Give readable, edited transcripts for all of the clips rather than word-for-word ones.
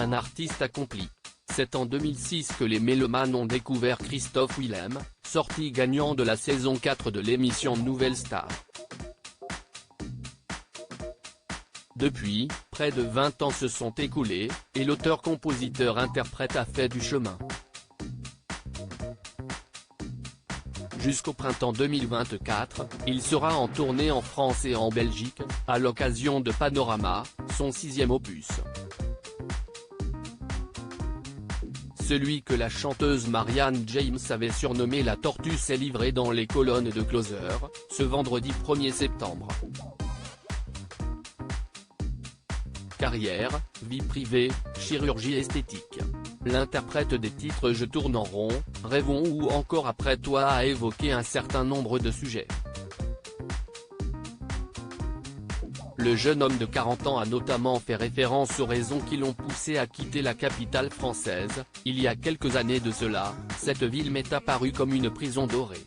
un artiste accompli. C'est en 2006 que les mélomanes ont découvert Christophe Willem, sorti gagnant de la saison 4 de l'émission Nouvelle Star. Depuis, près de 20 ans se sont écoulés, et l'auteur-compositeur-interprète a fait du chemin. Jusqu'au printemps 2024, il sera en tournée en France et en Belgique, à l'occasion de Panorama, son 6e opus. Celui que la chanteuse Marianne James avait surnommé la Tortue s'est livré dans les colonnes de Closer, ce vendredi 1er septembre. Carrière, vie privée, chirurgie esthétique. L'interprète des titres Je tourne en rond, Rêvons ou encore Après toi a évoqué un certain nombre de sujets. Le jeune homme de 40 ans a notamment fait référence aux raisons qui l'ont poussé à quitter la capitale française. Il y a quelques années de cela, cette ville m'est apparue comme une prison dorée.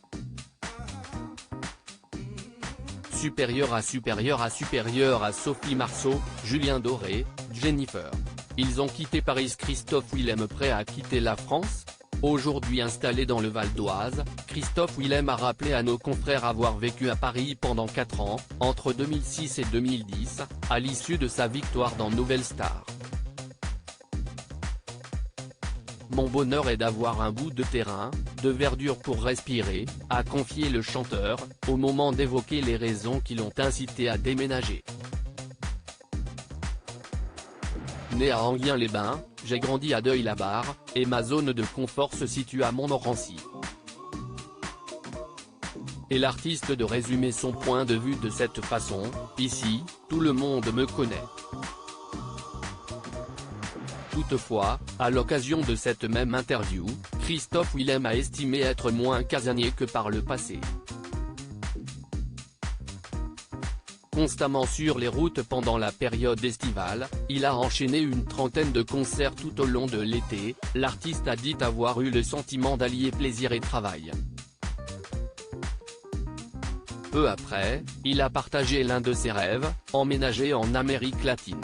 Supérieur à Sophie Marceau, Julien Doré, Jennifer. Ils ont quitté Paris. Christophe Willem prêt à quitter la France? Aujourd'hui installé dans le Val d'Oise, Christophe Willem a rappelé à nos confrères avoir vécu à Paris pendant 4 ans, entre 2006 et 2010, à l'issue de sa victoire dans Nouvelle Star. Mon bonheur est d'avoir un bout de terrain, de verdure pour respirer, a confié le chanteur, au moment d'évoquer les raisons qui l'ont incité à déménager. Né à Enghien-les-Bains, j'ai grandi à Deuil-la-Barre, et ma zone de confort se situe à Montmorency. Et l'artiste de résumer son point de vue de cette façon: ici, tout le monde me connaît. Toutefois, à l'occasion de cette même interview, Christophe Willem a estimé être moins casanier que par le passé. Constamment sur les routes pendant la période estivale, il a enchaîné une trentaine de concerts tout au long de l'été. L'artiste a dit avoir eu le sentiment d'allier plaisir et travail. Peu après, il a partagé l'un de ses rêves, emménager en Amérique latine.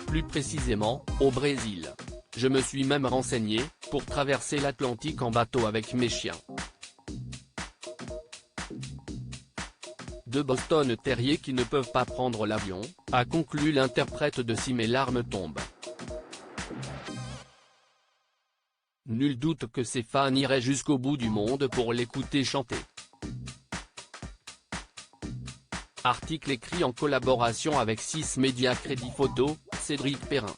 Plus précisément, au Brésil. Je me suis même renseigné, pour traverser l'Atlantique en bateau avec mes chiens. De Boston terriers qui ne peuvent pas prendre l'avion, a conclu l'interprète de Si mes larmes tombent. Nul doute que ses fans iraient jusqu'au bout du monde pour l'écouter chanter. Article écrit en collaboration avec 6 Médias Crédit Photo, Cédric Perrin.